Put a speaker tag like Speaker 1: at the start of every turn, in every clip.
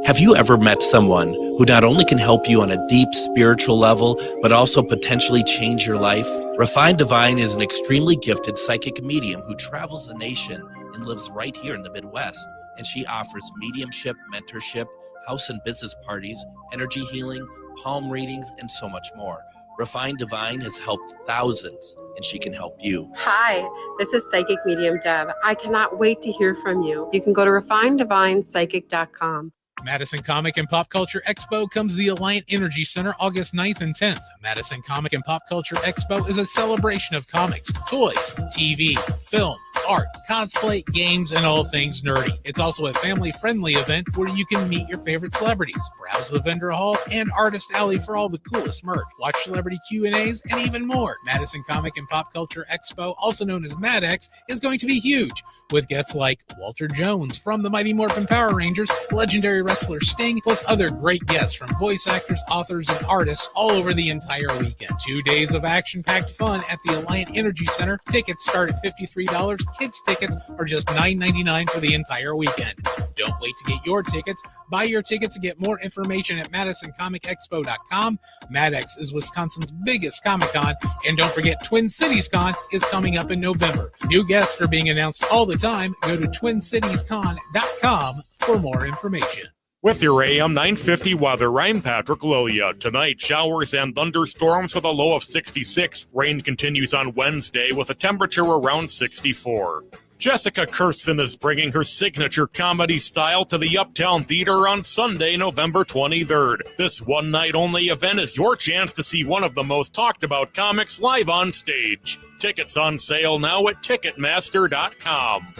Speaker 1: Have you ever met someone who not only can help you on a deep spiritual level, but also potentially change your life? Refined Divine is an extremely gifted psychic medium who travels the nation and lives right here in the Midwest. And she offers mediumship, mentorship, house and business parties, energy healing, palm readings, and so much more. Refined Divine has helped thousands, and she can help you.
Speaker 2: Hi, this is Psychic Medium Deb. I cannot wait to hear from you. You can go to refineddivinepsychic.com.
Speaker 3: Madison Comic and Pop Culture Expo comes to the Alliant Energy Center August 9th and 10th. Madison Comic and Pop Culture Expo is a celebration of comics, toys, TV, film, art, cosplay, games, and all things nerdy. It's also a family-friendly event where you can meet your favorite celebrities, browse the vendor hall and artist alley for all the coolest merch, watch celebrity Q&As, and even more. Madison Comic and Pop Culture Expo, also known as MadX, is going to be huge, with guests like Walter Jones from the Mighty Morphin Power Rangers, legendary wrestler Sting, plus other great guests from voice actors, authors, and artists all over the entire weekend. 2 days of action-packed fun at the Alliant Energy Center. Tickets start at $53. Kids tickets are just $9.99 for the entire weekend. Don't wait to get your tickets. Buy your tickets and get more information at MadisonComicExpo.com. MadX is Wisconsin's biggest Comic-Con, and don't forget Twin Cities Con is coming up in November. New guests are being announced all the time. Go to TwinCitiesCon.com for more information.
Speaker 4: With your AM 950 weather, I'm Patrick Lilia. Tonight, showers and thunderstorms with a low of 66. Rain continues on Wednesday with a temperature around 64. Jessica Kirsten is bringing her signature comedy style to the Uptown Theater on Sunday, November 23rd. This one-night-only event is your chance to see one of the most talked-about comics live on stage. Tickets on sale now at Ticketmaster.com.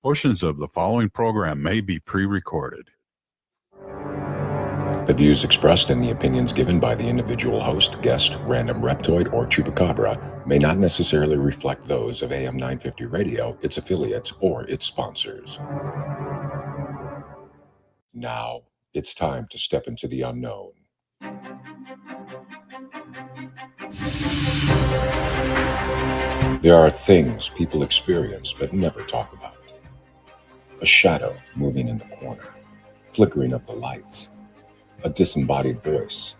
Speaker 5: Portions of the following program may be pre-recorded.
Speaker 6: The views expressed and the opinions given by the individual host, guest, random reptoid, or chupacabra may not necessarily reflect those of AM 950 Radio, its affiliates, or its sponsors. Now, it's time to step into the unknown. There are things people experience but never talk about. A shadow moving in the corner, flickering of the lights, a disembodied voice.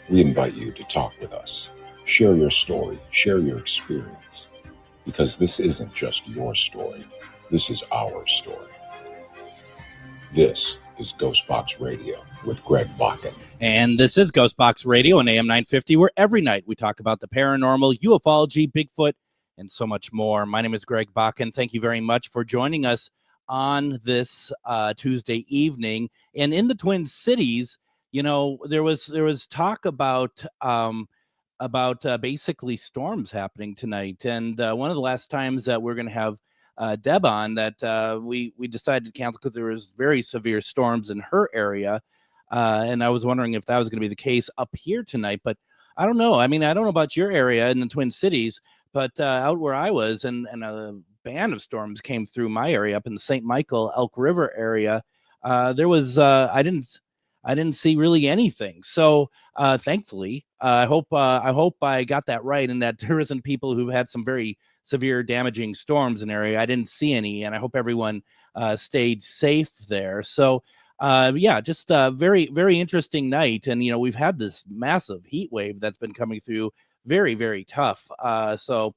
Speaker 6: We invite you to talk with us. Share your story, share your experience, because this isn't just your story. This is our story. This is GhostBox Radio with Greg Bakun.
Speaker 1: And this is GhostBox Radio on AM 950, where every night we talk about the paranormal, ufology, Bigfoot, and so much more. My name is Greg Bakun. Thank you very much for joining us on this Tuesday evening. And in the Twin Cities, you know, there was talk about basically storms happening tonight. And one of the last times that we're going to have Deb on, that we decided to cancel because there was very severe storms in her area. And I was wondering if that was going to be the case up here tonight. But I don't know. I mean, I don't know about your area in the Twin Cities, but out where I was, and a band of storms came through my area up in the St. Michael, Elk River area. There was I didn't see really anything. So thankfully, I hope I got that right, and that there isn't people who've had some very severe damaging storms in the area. I didn't see any, and I hope everyone stayed safe there. So yeah, just a very, very interesting night. And, you know, we've had this massive heat wave that's been coming through, very, very tough. So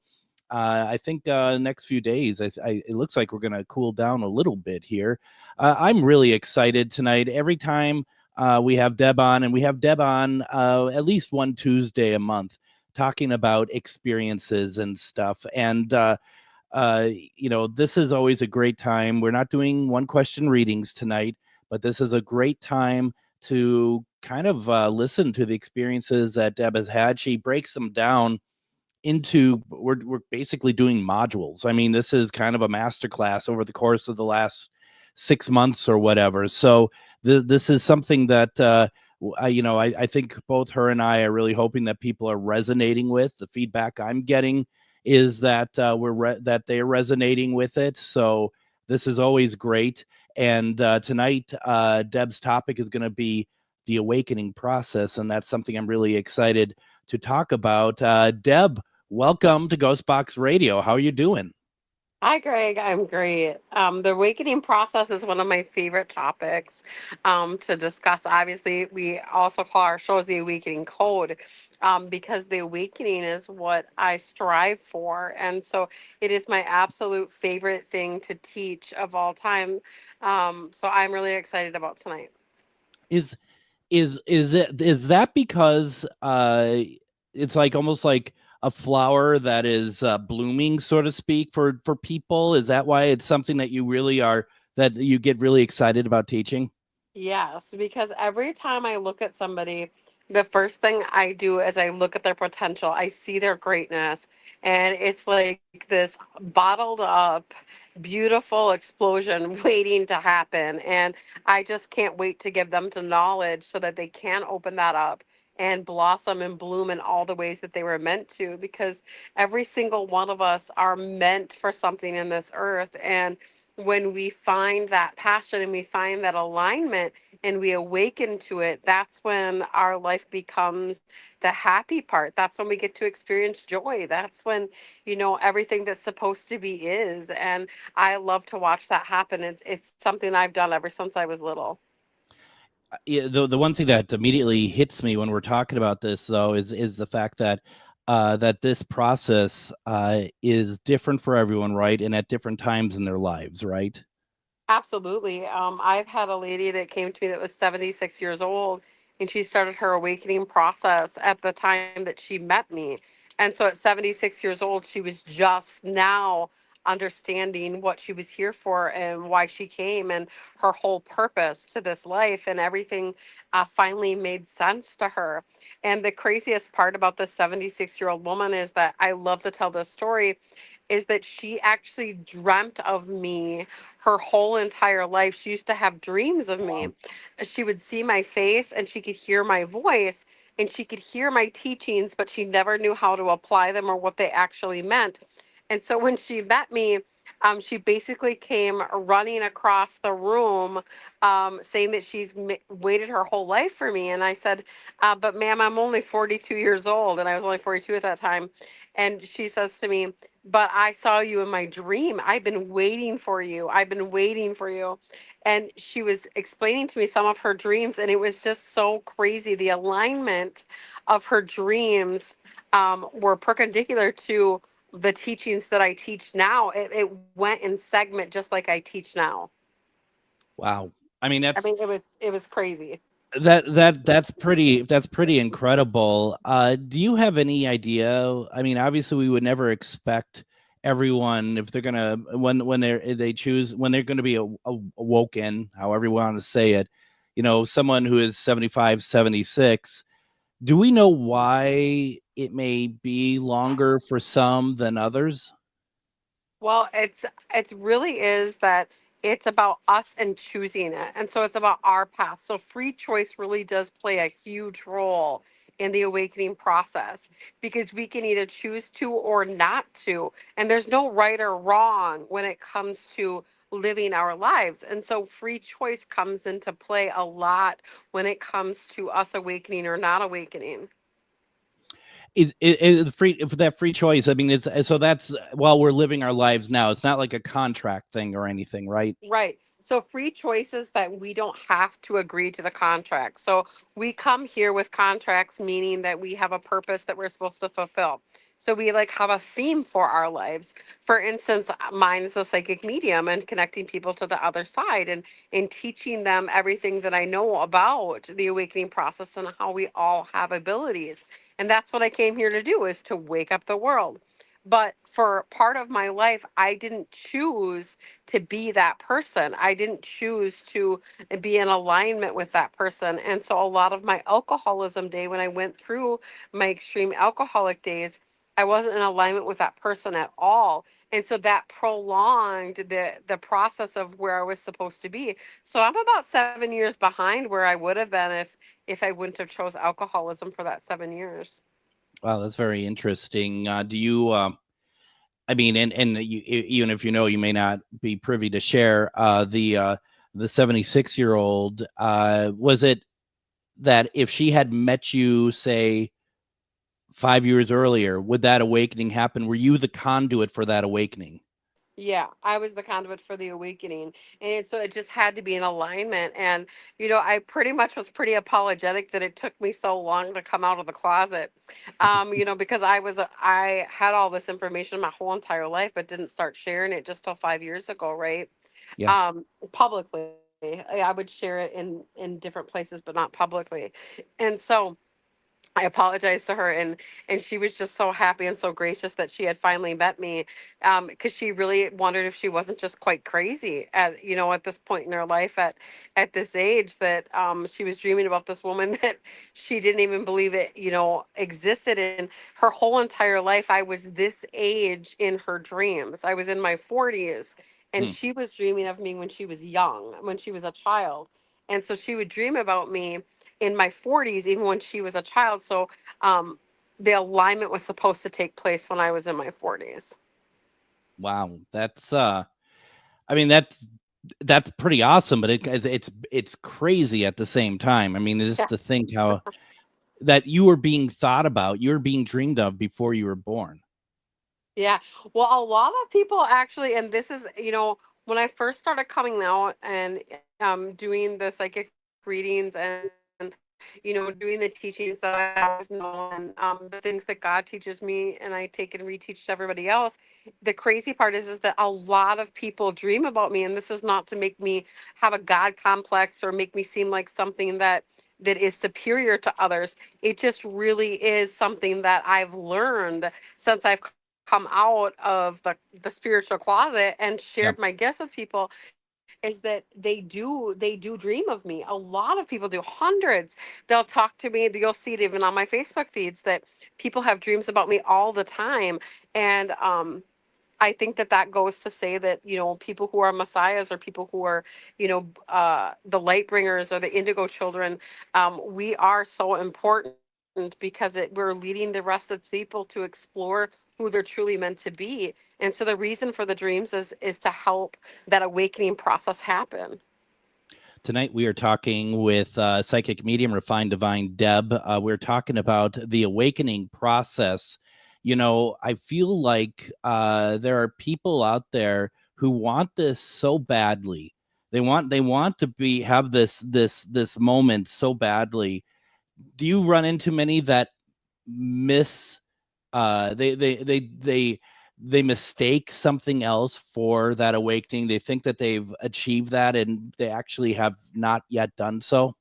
Speaker 1: I think next few days, it looks like we're going to cool down a little bit here. I'm really excited tonight. Every time we have Deb on, and we have Deb on at least one Tuesday a month, talking about experiences and stuff. And, you know, this is always a great time. We're not doing one question readings tonight, but this is a great time to kind of listen to the experiences that Deb has had. She breaks them down into, we're basically doing modules. I mean, this is kind of a masterclass over the course of the last 6 months or whatever. So this is something that, you know, I think both her and I are really hoping that people are resonating with. The feedback I'm getting is that that they're resonating with it. So this is always great. And tonight, Deb's topic is going to be the awakening process, and that's something I'm really excited to talk about. Deb, welcome to GhostBox Radio. How are you doing?
Speaker 2: Hi, Greg. I'm great. The awakening process is one of my favorite topics to discuss. Obviously, we also call our shows the Awakening Code because the awakening is what I strive for. And so it is my absolute favorite thing to teach of all time. So I'm really excited about tonight.
Speaker 1: Is is that because it's like almost like a flower that is blooming, so to speak, for people? Is that why it's something that you really are, that you get really excited about teaching?
Speaker 2: Yes, because every time I look at somebody, the first thing I do is I look at their potential. I see their greatness, and it's like this bottled up, beautiful explosion waiting to happen. And I just can't wait to give them to knowledge so that they can open that up and blossom and bloom in all the ways that they were meant to, because every single one of us are meant for something in this earth. And when we find that passion and we find that alignment and we awaken to it, that's when our life becomes the happy part. That's when we get to experience joy. That's when, everything that's supposed to be is. And I love to watch that happen. It's something I've done ever since I was little.
Speaker 1: Yeah, the one thing that immediately hits me when we're talking about this, though, is the fact that that this process is different for everyone, right? And at different times in their lives, right?
Speaker 2: Absolutely. I've had a lady that came to me that was 76 years old, and she started her awakening process at the time that she met me. And so at 76 years old, she was just now understanding what she was here for and why she came and her whole purpose to this life, and everything finally made sense to her. And the craziest part about this 76-year-old woman is that I love to tell this story, is that she actually dreamt of me her whole entire life. She used to have dreams of me. She would see my face and she could hear my voice and she could hear my teachings, but she never knew how to apply them or what they actually meant. And so when she met me, she basically came running across the room saying that she's waited her whole life for me. And I said, but ma'am, I'm only 42 years old. And I was only 42 at that time. And she says to me, but I saw you in my dream. I've been waiting for you. I've been waiting for you. And she was explaining to me some of her dreams, and it was just so crazy. The alignment of her dreams were perpendicular to the teachings that I teach now. It went in segment just like I teach now.
Speaker 1: Wow. I mean,
Speaker 2: It was crazy.
Speaker 1: that's pretty incredible. Do you have any idea? I mean, obviously, we would never expect everyone, if they're gonna, when they choose, when they're gonna be awoken, however you want to say it, someone who is 75, 76. Do we know why it may be longer for some than others?
Speaker 2: Well, it's really is that it's about us and choosing it. And so it's about our path. So free choice really does play a huge role in the awakening process, because we can either choose to or not to. And there's no right or wrong when it comes to living our lives. And so free choice comes into play a lot when it comes to us awakening or not awakening.
Speaker 1: Is free, for that free choice? I mean, it's, so that's while we're living our lives now. It's not like a contract thing or anything, right?
Speaker 2: Right. So free choices that we don't have to agree to the contract. So we come here with contracts, meaning that we have a purpose that we're supposed to fulfill. So we like have a theme for our lives. For instance, mine is a psychic medium and connecting people to the other side and teaching them everything that I know about the awakening process and how we all have abilities. And that's what I came here to do, is to wake up the world. But for part of my life, I didn't choose to be that person. I didn't choose to be in alignment with that person. And so a lot of my alcoholism day, when I went through my extreme alcoholic days, I wasn't in alignment with that person at all. And so that prolonged the process of where I was supposed to be. So I'm about 7 years behind where I would have been if I wouldn't have chose alcoholism for that 7 years.
Speaker 1: Wow, that's very interesting. Do you? I mean, and you, even if you may not be privy to share. The 76-year-old. Was it that if she had met you, say, 5 years earlier, would that awakening happen? Were you the conduit for that awakening?
Speaker 2: Yeah, I was the conduit for the awakening. And so it just had to be in alignment. And, I pretty much was pretty apologetic that it took me so long to come out of the closet. Because I had all this information my whole entire life, but didn't start sharing it just till 5 years ago, right?
Speaker 1: Yeah.
Speaker 2: Publicly. I would share it in different places, but not publicly. And so I apologized to her, and she was just so happy and so gracious that she had finally met me, because she really wondered if she wasn't just quite crazy at this point in her life, at this age, that she was dreaming about this woman that she didn't even believe it existed. In her whole entire life, I was this age in her dreams. I was in my 40s, and
Speaker 1: Hmm.
Speaker 2: she was dreaming of me when she was young, when she was a child. And so she would dream about me in my 40s, even when she was a child. So the alignment was supposed to take place when I was in my 40s.
Speaker 1: Wow. I mean, that's pretty awesome, but it's crazy at the same time. I mean, just
Speaker 2: Yeah.
Speaker 1: to think how that you were being thought about, you were being dreamed of before you were born.
Speaker 2: Yeah. Well, a lot of people actually, and this is, when I first started coming out and doing the psychic readings and, doing the teachings that I always know, and the things that God teaches me and I take and reteach to everybody else. The crazy part is that a lot of people dream about me, and this is not to make me have a God complex or make me seem like something that is superior to others. It just really is something that I've learned since I've come out of the spiritual closet and
Speaker 1: Yep.
Speaker 2: shared my gifts with people, is that they do dream of me. A lot of people do, hundreds. They'll talk to me. You'll see it even on my Facebook feeds that people have dreams about me all the time. And I think that goes to say that people who are messiahs, or people who are the light bringers or the indigo children, we are so important, because we're leading the rest of the people to explore who they're truly meant to be. And so the reason for the dreams is to help that awakening process happen.
Speaker 1: Tonight we are talking with psychic medium refined divine Deb. We're talking about the awakening process. I feel like there are people out there who want this so badly. They want to have this moment so badly. Do you run into many that miss they mistake something else for that awakening? They think that they've achieved that and they actually have not yet done so.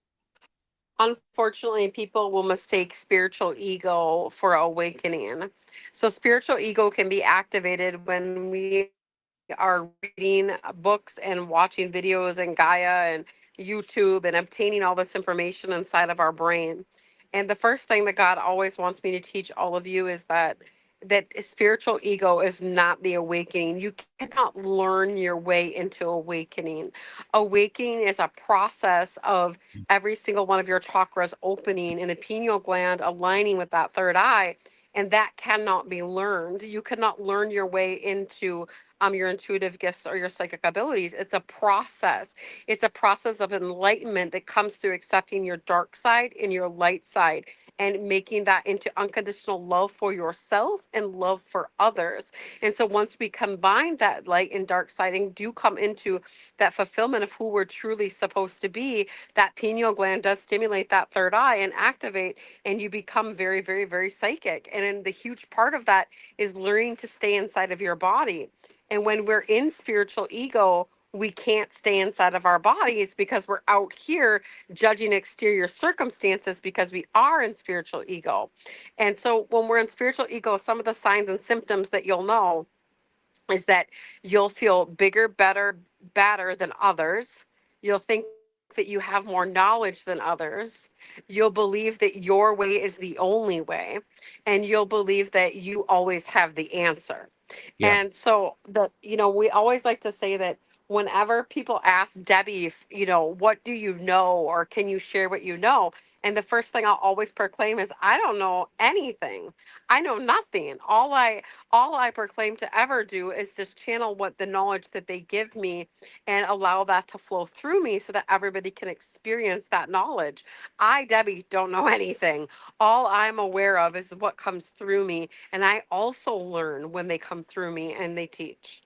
Speaker 2: Unfortunately, people will mistake spiritual ego for awakening. So spiritual ego can be activated when we are reading books and watching videos and Gaia and YouTube and obtaining all this information inside of our brain. And the first thing that God always wants me to teach all of you is that spiritual ego is not the awakening. You cannot learn your way into awakening. Awakening is a process of every single one of your chakras opening and the pineal gland aligning with that third eye. And that cannot be learned. You cannot learn your way into your intuitive gifts or your psychic abilities. It's a process. It's a process of enlightenment that comes through accepting your dark side and your light side, and making that into unconditional love for yourself and love for others. And so once we combine that light and dark side and do come into that fulfillment of who we're truly supposed to be, that pineal gland does stimulate that third eye and activate, and you become very, very, very psychic. And then the huge part of that is learning to stay inside of your body. And when we're in spiritual ego, we can't stay inside of our bodies because we're out here judging exterior circumstances, because we are in spiritual ego. And so when we're in spiritual ego, some of the signs and symptoms that you'll know is that you'll feel bigger, better, badder than others. You'll think that you have more knowledge than others. You'll believe that your way is the only way. And you'll believe that you always have the answer.
Speaker 1: Yeah.
Speaker 2: And so we always like to say that whenever people ask Debbie, what do you know, or can you share what you know? And the first thing I'll always proclaim is, I don't know anything. I know nothing. All I proclaim to ever do is just channel what the knowledge that they give me, and allow that to flow through me so that everybody can experience that knowledge. I, Debbie, don't know anything. All I'm aware of is what comes through me, and I also learn when they come through me and they teach.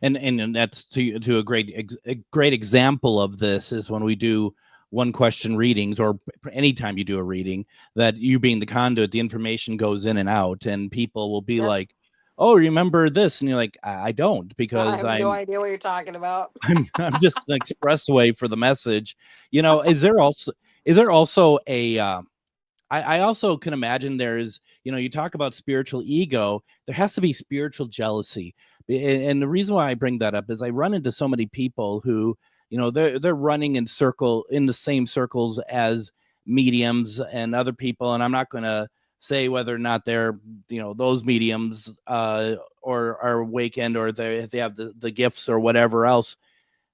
Speaker 1: And that's to a great example of this is when we do one question readings, or anytime you do a reading, that you being the conduit, the information goes in and out, and people will be like, oh, remember this? And you're like, I don't, because
Speaker 2: I have no idea what you're talking about.
Speaker 1: I'm just an expressway for the message. Is there also a I also can imagine there's, you talk about spiritual ego, there has to be spiritual jealousy. And the reason why I bring that up is I run into so many people who, they're running in the same circles as mediums and other people. And I'm not going to say whether or not they're, those mediums or are awakened, or they have the gifts or whatever else.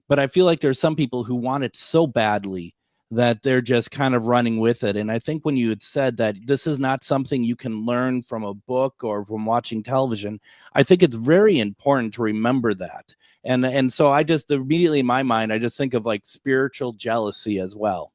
Speaker 1: But I feel like there's some people who want it so badly that they're just kind of running with it. And I think when you had said that this is not something you can learn from a book or from watching television, I think it's very important to remember that. And so I just immediately in my mind, I just think of like spiritual jealousy as well.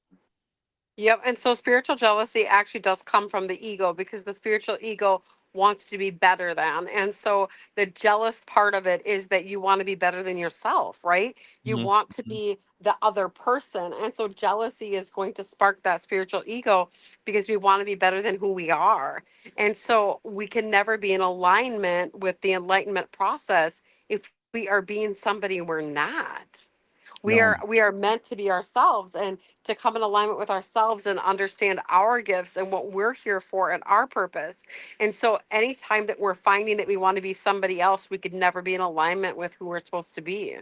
Speaker 2: Yep. And so spiritual jealousy actually does come from the ego, because the spiritual ego wants to be better than. And so the jealous part of it is that you want to be better than yourself, right? You want to be the other person. And so jealousy is going to spark that spiritual ego, because we want to be better than who we are. And so we can never be in alignment with the enlightenment process if we are being somebody we're not. We are meant to be ourselves, and to come in alignment with ourselves and understand our gifts and what we're here for and our purpose. And so anytime that we're finding that we want to be somebody else, we could never be in alignment with who we're supposed to be.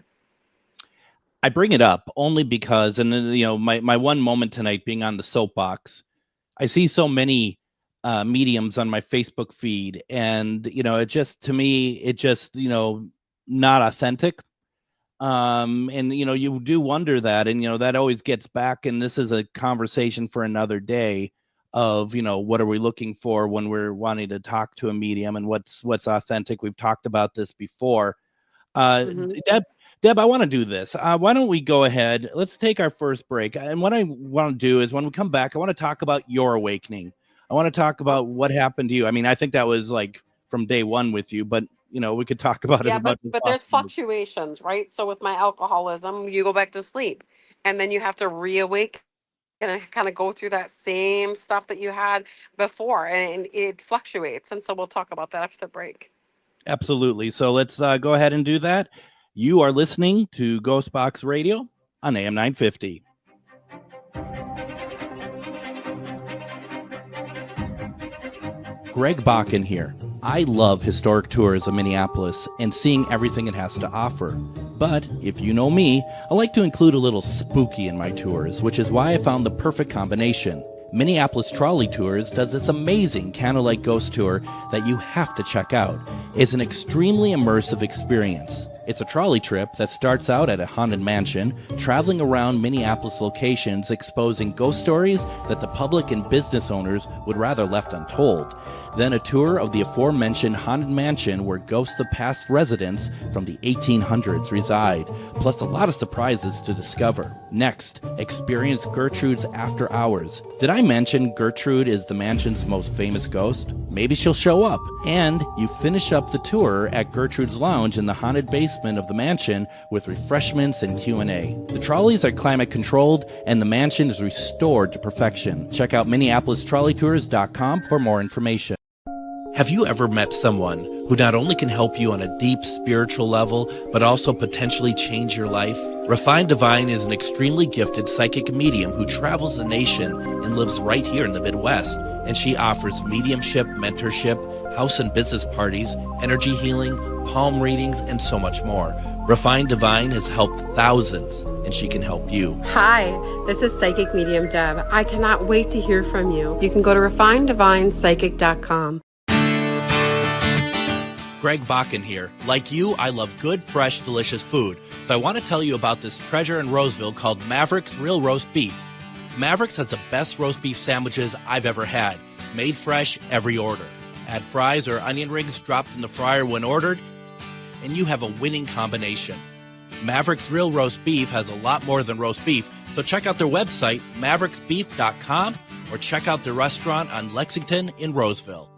Speaker 1: I bring it up only because, and then, my one moment tonight being on the soapbox, I see so many mediums on my Facebook feed, and, it just, to me, it just, not authentic. And, you do wonder that, and, that always gets back. And this is a conversation for another day of, what are we looking for when we're wanting to talk to a medium, and what's authentic. We've talked about this before. Deb, I want to do this. Why don't we go ahead? Let's take our first break. And what I want to do is when we come back, I want to talk about your awakening. I want to talk about what happened to you. I mean, I think that was like from day one with you, but we could talk about it.
Speaker 2: Yeah, but there's fluctuations, right? So with my alcoholism, you go back to sleep, and then you have to reawaken and kind of go through that same stuff that you had before, and it fluctuates. And so we'll talk about that after the break.
Speaker 1: Absolutely. So let's go ahead and do that. You are listening to GhostBox Radio on AM 950. Greg Bakun here. I love historic tours of Minneapolis and seeing everything it has to offer. But if you know me, I like to include a little spooky in my tours, which is why I found the perfect combination. Minneapolis Trolley Tours does this amazing candlelight ghost tour that you have to check out. It's an extremely immersive experience. It's a trolley trip that starts out at a haunted mansion, traveling around Minneapolis locations exposing ghost stories that the public and business owners would rather left untold. Then a tour of the aforementioned haunted mansion where ghosts of past residents from the 1800s reside, plus a lot of surprises to discover. Next, experience Gertrude's After Hours. Did I mention Gertrude is the mansion's most famous ghost? Maybe she'll show up. And you finish up the tour at Gertrude's Lounge in the haunted basement of the mansion with refreshments and Q&A. The trolleys are climate controlled and the mansion is restored to perfection. Check out MinneapolisTrolleyTours.com for more information. Have you ever met someone who not only can help you on a deep spiritual level, but also potentially change your life? Refined Divine is an extremely gifted psychic medium who travels the nation and lives right here in the Midwest. And she offers mediumship, mentorship, house and business parties, energy healing, palm readings, and so much more. Refined Divine has helped thousands, and she can help you.
Speaker 2: Hi, this is Psychic Medium Deb. I cannot wait to hear from you. You can go to refineddivinepsychic.com.
Speaker 1: Greg Bakun here. Like you, I love good, fresh, delicious food. So I want to tell you about this treasure in Roseville called Maverick's Real Roast Beef. Maverick's has the best roast beef sandwiches I've ever had. Made fresh every order. Add fries or onion rings dropped in the fryer when ordered, and you have a winning combination. Maverick's Real Roast Beef has a lot more than roast beef, so check out their website, mavericksbeef.com, or check out their restaurant on Lexington in Roseville.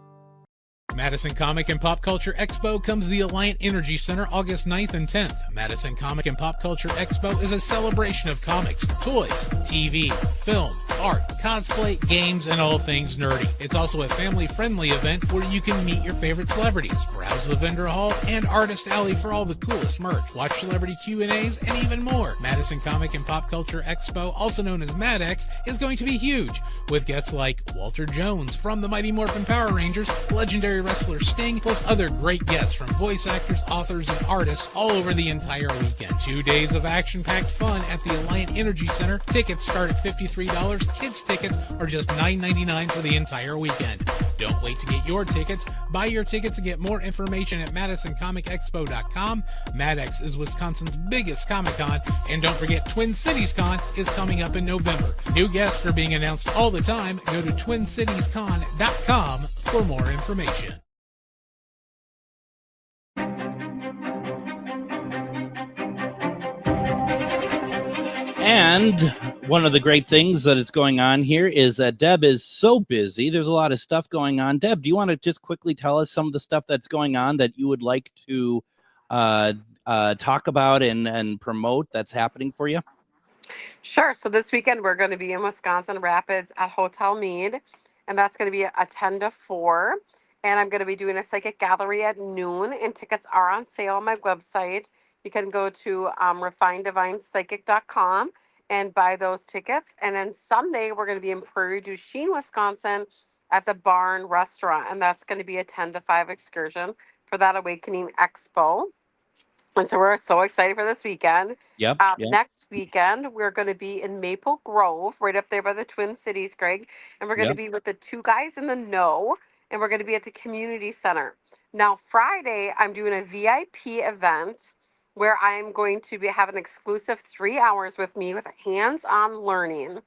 Speaker 3: Madison Comic and Pop Culture Expo comes to the Alliant Energy Center August 9th and 10th. Madison Comic and Pop Culture Expo is a celebration of comics, toys, TV, film, art, cosplay, games, and all things nerdy. It's also a family-friendly event where you can meet your favorite celebrities, browse the vendor hall, and artist alley for all the coolest merch, watch celebrity Q&As, and even more. Madison Comic and Pop Culture Expo, also known as MadX, is going to be huge, with guests like Walter Jones from the Mighty Morphin Power Rangers, legendary wrestler Sting, plus other great guests from voice actors, authors, and artists all over the entire weekend. 2 days of action-packed fun at the Alliant Energy Center. Tickets start at $53. Kids tickets are just $9.99 for the entire weekend. Don't wait to get your tickets. Buy your tickets and get more information at MadisonComicExpo.com. MadX is Wisconsin's biggest Comic-Con, and don't forget Twin Cities Con is coming up in November. New guests are being announced all the time. Go to TwinCitiesCon.com for more information.
Speaker 1: And one of the great things that is going on here is that Deb is so busy. There's a lot of stuff going on. Deb, do you want to just quickly tell us some of the stuff that's going on that you would like to talk about and promote that's happening for you?
Speaker 2: Sure. So this weekend we're going to be in Wisconsin Rapids at Hotel Mead, and that's going to be a 10 to 4. And I'm going to be doing a psychic gallery at noon, and tickets are on sale on my website. You can go to refinedivinepsychic.com and buy those tickets. And then Sunday we're going to be in Prairie du Chien, Wisconsin at the Barn Restaurant, and that's going to be a 10 to 5 excursion for that Awakening Expo. And so we're so excited for this weekend.
Speaker 1: Yep.
Speaker 2: Next weekend, we're going to be in Maple Grove, right up there by the Twin Cities, Greg. And we're going to be with the Two Guys in the Know, and we're going to be at the community center. Now, Friday, I'm doing a VIP event where I'm going to have an exclusive 3 hours with me with hands-on learning.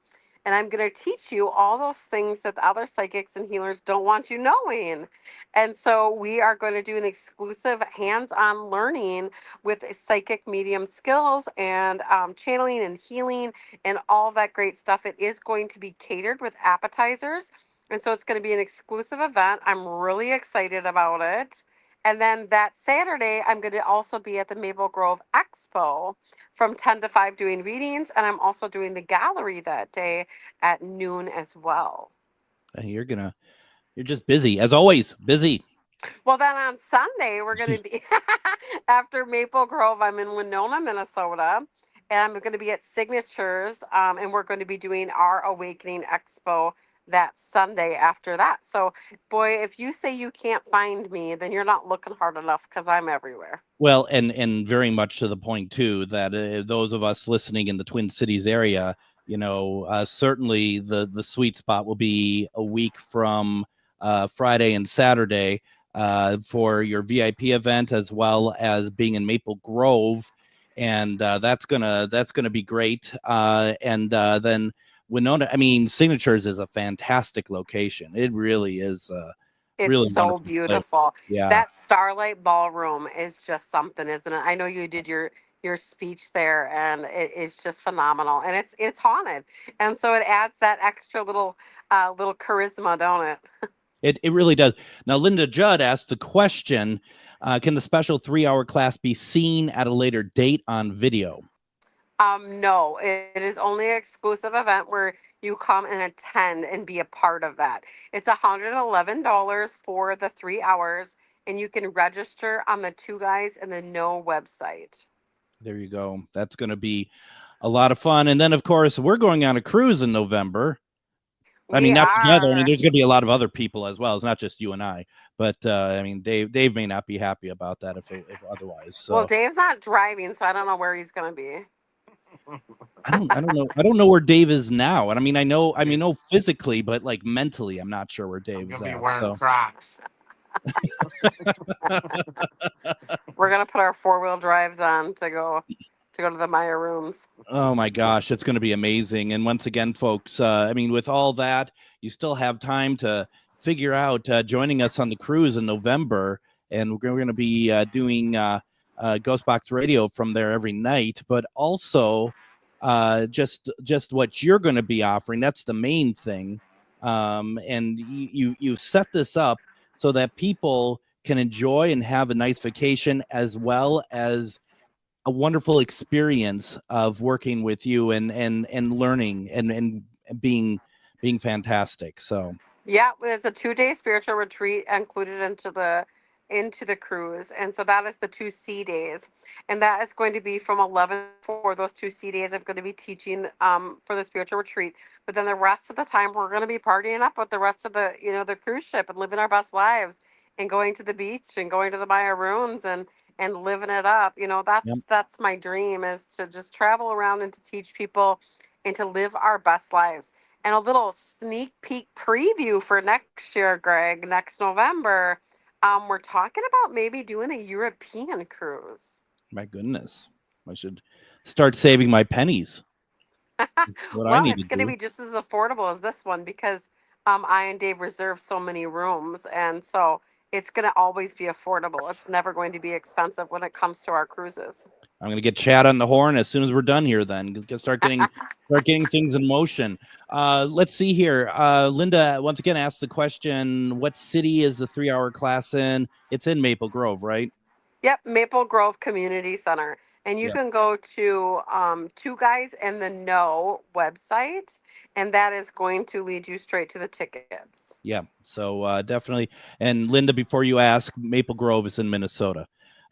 Speaker 2: And I'm going to teach you all those things that the other psychics and healers don't want you knowing. And so we are going to do an exclusive hands-on learning with psychic medium skills and channeling and healing and all that great stuff. It is going to be catered with appetizers. And so it's going to be an exclusive event. I'm really excited about it. And then that Saturday, I'm going to also be at the Maple Grove Expo from 10 to 5 doing readings. And I'm also doing the gallery that day at noon as well.
Speaker 1: You're just busy, as always, busy.
Speaker 2: Well, then on Sunday, we're going to be, after Maple Grove, I'm in Winona, Minnesota. And I'm going to be at Signatures. And we're going to be doing our Awakening Expo that Sunday after that. So, boy, if you say you can't find me, then you're not looking hard enough, because I'm everywhere.
Speaker 1: Well, and very much to the point too that those of us listening in the Twin Cities area, certainly the sweet spot will be a week from Friday and Saturday for your VIP event, as well as being in Maple Grove, and that's gonna be great. And then Winona, Signatures is a fantastic location. It really is.
Speaker 2: It's
Speaker 1: really
Speaker 2: so beautiful.
Speaker 1: Yeah.
Speaker 2: That Starlight Ballroom is just something, isn't it? I know you did your speech there, and it is just phenomenal. And it's haunted, and so it adds that extra little charisma, don't it?
Speaker 1: It really does. Now, Linda Judd asked the question: can the special 3-hour class be seen at a later date on video?
Speaker 2: No, it is only an exclusive event where you come and attend and be a part of that. It's $111 for the 3 hours, and you can register on the Two Guys in the Know website.
Speaker 1: There you go. That's going to be a lot of fun. And then, of course, we're going on a cruise in November. Not together. There's going to be a lot of other people as well. It's not just you and I. But Dave may not be happy about that if otherwise. So.
Speaker 2: Well, Dave's not driving, so I don't know where he's going to be.
Speaker 1: I don't know where Dave is now. And I know physically, but like mentally, I'm not sure where Dave is at.
Speaker 7: Wearing Crocs.
Speaker 2: We're gonna put our 4-wheel drives on to go to the Maya rooms.
Speaker 1: Oh my gosh, it's going to be amazing. And once again, folks, with all that, you still have time to figure out joining us on the cruise in November, and we're going to be doing GhostBox Radio from there every night, but also just what you're going to be offering. That's the main thing. And you set this up so that people can enjoy and have a nice vacation, as well as a wonderful experience of working with you and learning and being fantastic. So
Speaker 2: Yeah, it's a 2-day spiritual retreat included into the cruise, and so that is the 2 C days, and that is going to be from 11 for those 2 C days. I'm going to be teaching for the spiritual retreat, but then the rest of the time we're going to be partying up with the rest of the the cruise ship and living our best lives and going to the beach and going to the Maya ruins and living it up.
Speaker 1: yep.
Speaker 2: That's my dream, is to just travel around and to teach people and to live our best lives. And a little sneak peek preview for next year, Greg, next November, we're talking about maybe doing a European cruise.
Speaker 1: My goodness, I should start saving my pennies. Is what I
Speaker 2: Well,
Speaker 1: need to
Speaker 2: it's going to
Speaker 1: do.
Speaker 2: be just as affordable as this one because I and Dave reserve so many rooms. And so it's going to always be affordable. It's never going to be expensive when it comes to our cruises.
Speaker 1: I'm gonna get Chad on the horn as soon as we're done here. Then start getting things in motion. Let's see here. Linda once again asked the question: what city is the 3-hour class in? It's in Maple Grove, right?
Speaker 2: Yep, Maple Grove Community Center. And you
Speaker 1: Yep.
Speaker 2: can go to Two Guys and the No website, and that is going to lead you straight to the tickets.
Speaker 1: Yeah. So definitely. And Linda, before you ask, Maple Grove is in Minnesota.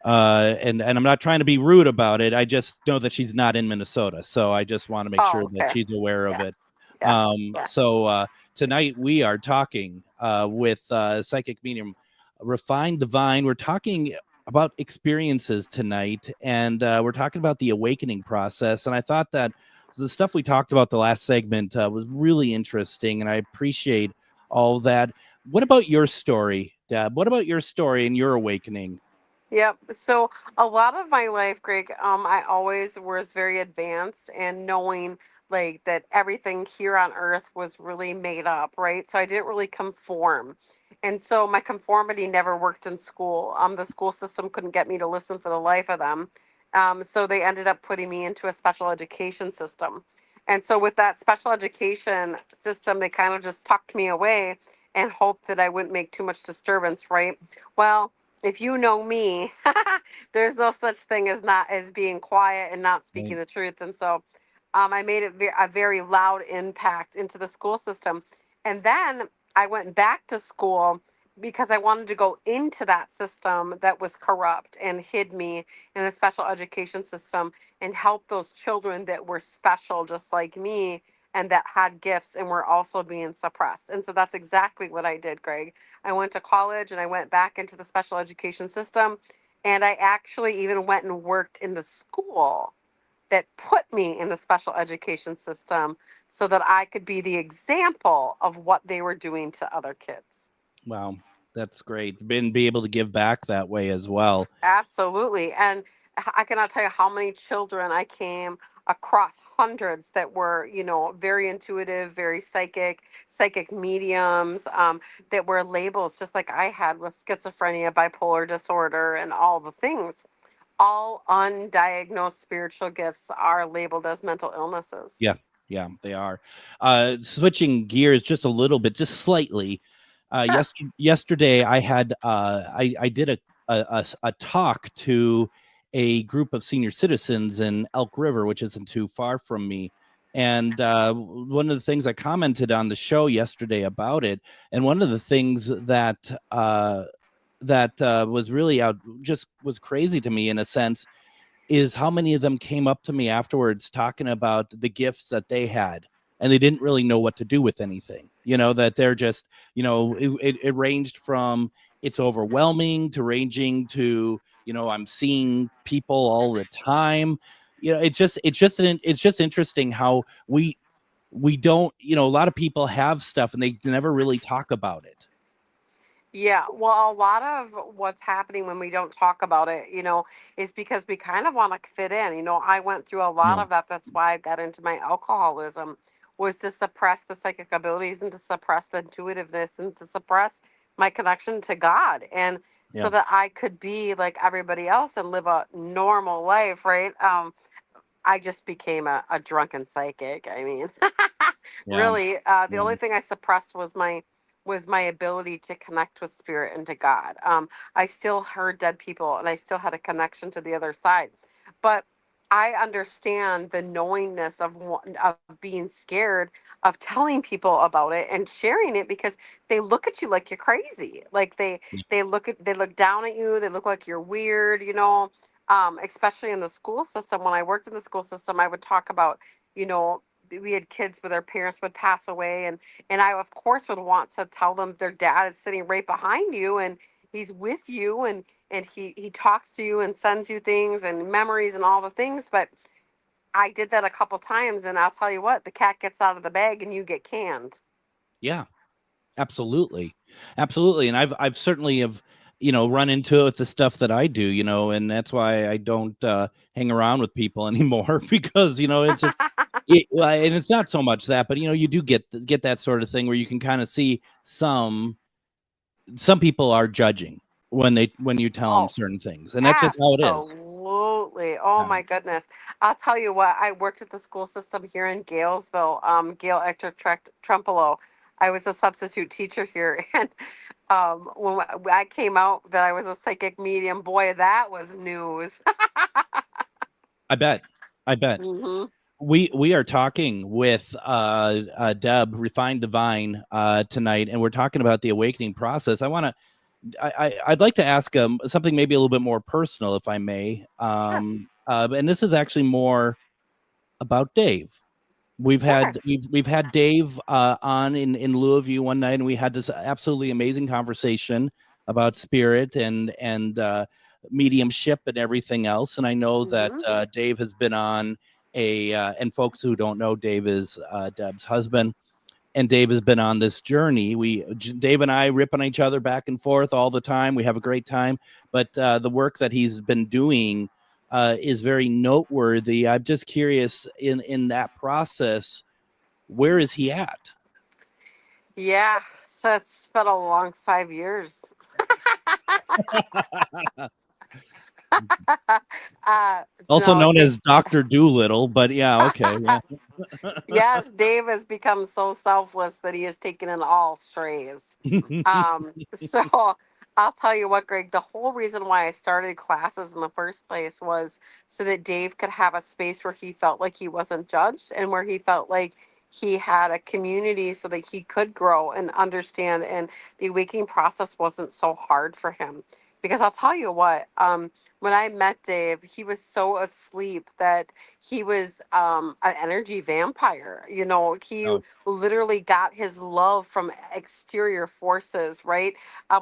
Speaker 1: And I'm not trying to be rude about it. I just know that she's not in Minnesota, so I just want to make sure
Speaker 2: Oh,
Speaker 1: that
Speaker 2: okay.
Speaker 1: she's aware of
Speaker 2: Yeah,
Speaker 1: it.
Speaker 2: yeah, yeah.
Speaker 1: So tonight we are talking with psychic medium Refined Divine. We're talking about experiences tonight, and we're talking about the awakening process. And I thought that the stuff we talked about the last segment was really interesting, and I appreciate all that. What about your story, Deb? What about your story and your awakening?
Speaker 2: Yep. So a lot of my life, Greg, I always was very advanced and knowing like that everything here on earth was really made up, right? So I didn't really conform. And so my conformity never worked in school. The school system couldn't get me to listen for the life of them. So they ended up putting me into a special education system. And so with that special education system, they kind of just tucked me away and hoped that I wouldn't make too much disturbance, right? Well, if you know me, there's no such thing as not as being quiet and not speaking
Speaker 1: Right.
Speaker 2: the truth. And so I made it a very loud impact into the school system. And then I went back to school because I wanted to go into that system that was corrupt and hid me in a special education system and help those children that were special, just like me, and that had gifts and were also being suppressed. And so that's exactly what I did, Greg. I went to college and I went back into the special education system. And I actually even went and worked in the school that put me in the special education system so that I could be the example of what they were doing to other kids.
Speaker 1: Wow, that's great. And be able to give back that way as well.
Speaker 2: Absolutely. And I cannot tell you how many children I came across, hundreds that were, very intuitive, very psychic mediums, that were labels just like I had with schizophrenia, bipolar disorder, and all the things. All undiagnosed spiritual gifts are labeled as mental illnesses.
Speaker 1: Yeah, yeah, they are. Switching gears just a little bit, just slightly.
Speaker 2: Sure.
Speaker 1: Yesterday, I had I did a talk to a group of senior citizens in Elk River, which isn't too far from me. And one of the things I commented on the show yesterday about it, and one of the things that was really just was crazy to me in a sense, is how many of them came up to me afterwards talking about the gifts that they had, and they didn't really know what to do with anything. That they're just, it ranged from it's overwhelming to ranging to, I'm seeing people all the time. It's just interesting how we don't, a lot of people have stuff and they never really talk about it.
Speaker 2: Yeah, well, a lot of what's happening when we don't talk about it, is because we kind of want to fit in. I went through a lot
Speaker 1: Yeah.
Speaker 2: of that. That's why I got into my alcoholism, was to suppress the psychic abilities and to suppress the intuitiveness and to suppress my connection to God. And so
Speaker 1: Yeah.
Speaker 2: that I could be like everybody else and live a normal life, right? I just became a drunken psychic. I mean,
Speaker 1: Yeah.
Speaker 2: really, the
Speaker 1: Yeah.
Speaker 2: only thing I suppressed was was my ability to connect with spirit and to God. I still heard dead people and I still had a connection to the other side. But I understand the knowingness of being scared of telling people about it and sharing it, because they look at you like you're crazy. Like they look down at you. They look like you're weird, you know. Especially in the school system. When I worked in the school system, I would talk about, you know, we had kids where their parents would pass away, and I of course would want to tell them their dad is sitting right behind you and he's with you, and he talks to you and sends you things and memories and all the things. But I did that a couple times, and I'll tell you what, the cat gets out of the bag and you get canned.
Speaker 1: Yeah, absolutely. Absolutely. And I've certainly have, you know, run into it with the stuff that I do, you know, and that's why I don't hang around with people anymore, because, you know, it's just and it's not so much that, but you know, you do get that sort of thing where you can kind of see some people are judging when you tell them
Speaker 2: Oh,
Speaker 1: certain things, and that's just how it is.
Speaker 2: absolutely. Oh my goodness. I'll tell you what, I worked at the school system here in Galesville, Gail Ector Trempolo. I was a substitute teacher here. And when I came out that I was a psychic medium, boy, that was news.
Speaker 1: I bet.
Speaker 2: Hmm.
Speaker 1: We are talking with Deb Refined Divine tonight, and we're talking about the awakening process. I'd like to ask something maybe a little bit more personal, if I may.
Speaker 2: Sure.
Speaker 1: And this is actually more about Dave. We've
Speaker 2: Sure.
Speaker 1: had Dave on in lieu of you one night, and we had this absolutely amazing conversation about spirit and mediumship and everything else. And I know that
Speaker 2: Hmm.
Speaker 1: Dave has been on and folks who don't know, Dave is Deb's husband, and Dave has been on this journey. Dave and I rip on each other back and forth all the time. We have a great time, but the work that he's been doing is very noteworthy. I'm just curious, in that process, where is he at?
Speaker 2: Yeah. So it's been a long 5 years.
Speaker 1: Also
Speaker 2: No,
Speaker 1: known as Dr. Doolittle, but yeah, okay. Yeah.
Speaker 2: yes, Dave has become so selfless that he has taken in all strays. So I'll tell you what, Greg, the whole reason why I started classes in the first place was so that Dave could have a space where he felt like he wasn't judged and where he felt like he had a community so that he could grow and understand, and the awakening process wasn't so hard for him. Because I'll tell you what, when I met Dave, he was so asleep that he was an energy vampire. You know, he
Speaker 1: Oh,
Speaker 2: literally got his love from exterior forces, right?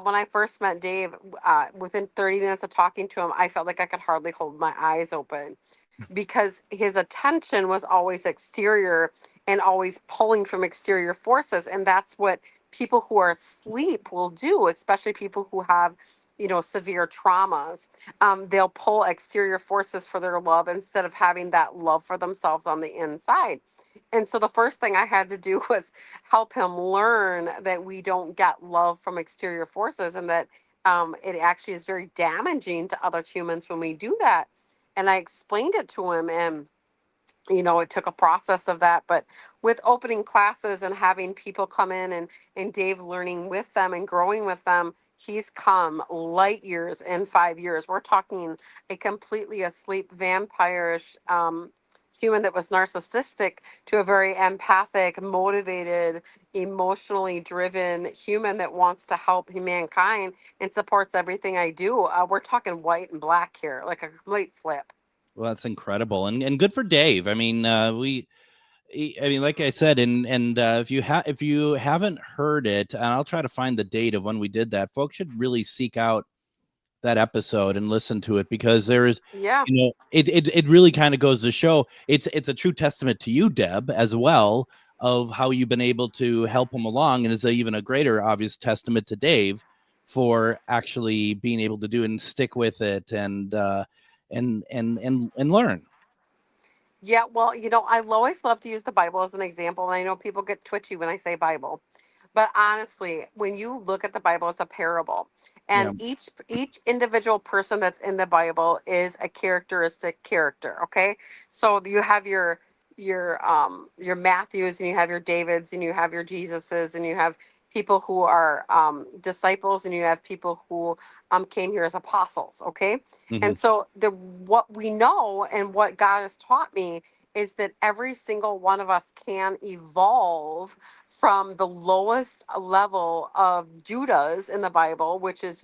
Speaker 2: When I first met Dave, within 30 minutes of talking to him, I felt like I could hardly hold my eyes open because his attention was always exterior and always pulling from exterior forces. And that's what people who are asleep will do, especially people who have, you know, severe traumas. They'll pull exterior forces for their love instead of having that love for themselves on the inside. And so the first thing I had to do was help him learn that we don't get love from exterior forces, and that it actually is very damaging to other humans when we do that. And I explained it to him, and you know, it took a process of that. But with opening classes and having people come in, and Dave learning with them and growing with them, he's come light years in 5 years. We're talking a completely asleep vampire-ish human that was narcissistic to a very empathic, motivated, emotionally driven human that wants to help mankind and supports everything I do. We're talking white and black here, like a complete flip.
Speaker 1: well, that's incredible, and good for Dave. I mean, like I said, and if you haven't heard it, and I'll try to find the date of when we did that, folks should really seek out that episode and listen to it, because there is,
Speaker 2: Yeah.
Speaker 1: you know, it really kind of goes to show it's a true testament to you, Deb, as well, of how you've been able to help him along, and it's even a greater obvious testament to Dave for actually being able to do it and stick with it and learn.
Speaker 2: Yeah, well, you know, I always love to use the Bible as an example, and I know people get twitchy when I say Bible. But honestly, when you look at the Bible, it's a parable.
Speaker 1: Yeah.
Speaker 2: And each individual person that's in the Bible is a characteristic character, okay? So you have your Matthews, and you have your Davids, and you have your Jesuses, and you have people who are disciples, and you have people who came here as apostles. Okay. And so what we know and what God has taught me is that every single one of us can evolve from the lowest level of Judas in the Bible, which is,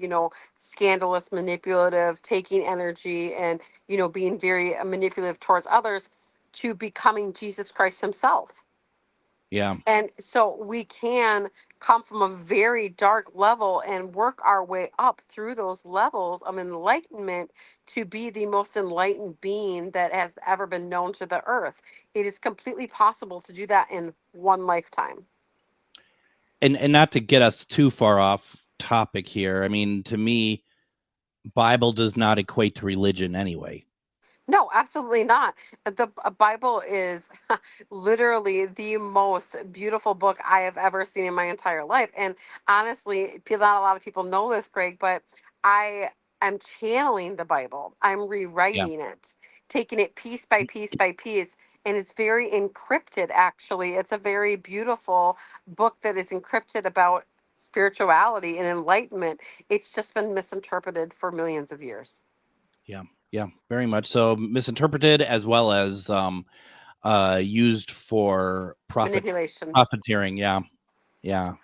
Speaker 2: scandalous, manipulative, taking energy and, being very manipulative towards others, to becoming Jesus Christ himself.
Speaker 1: Yeah.
Speaker 2: And so we can come from a very dark level and work our way up through those levels of enlightenment to be the most enlightened being that has ever been known to the earth. It is completely possible to do that in one lifetime.
Speaker 1: And not to get us too far off topic here, I mean, to me, Bible does not equate to religion anyway.
Speaker 2: No, absolutely not. The Bible is literally the most beautiful book I have ever seen in my entire life. And honestly, not a lot of people know this, Greg, but I am channeling the Bible. I'm rewriting it, taking it piece by piece by piece. And it's very encrypted, actually. It's a very beautiful book that is encrypted about spirituality and enlightenment. It's just been misinterpreted for millions of years.
Speaker 1: Yeah, very much so. Misinterpreted as well as used for
Speaker 2: Manipulation.
Speaker 1: Profiteering. Yeah,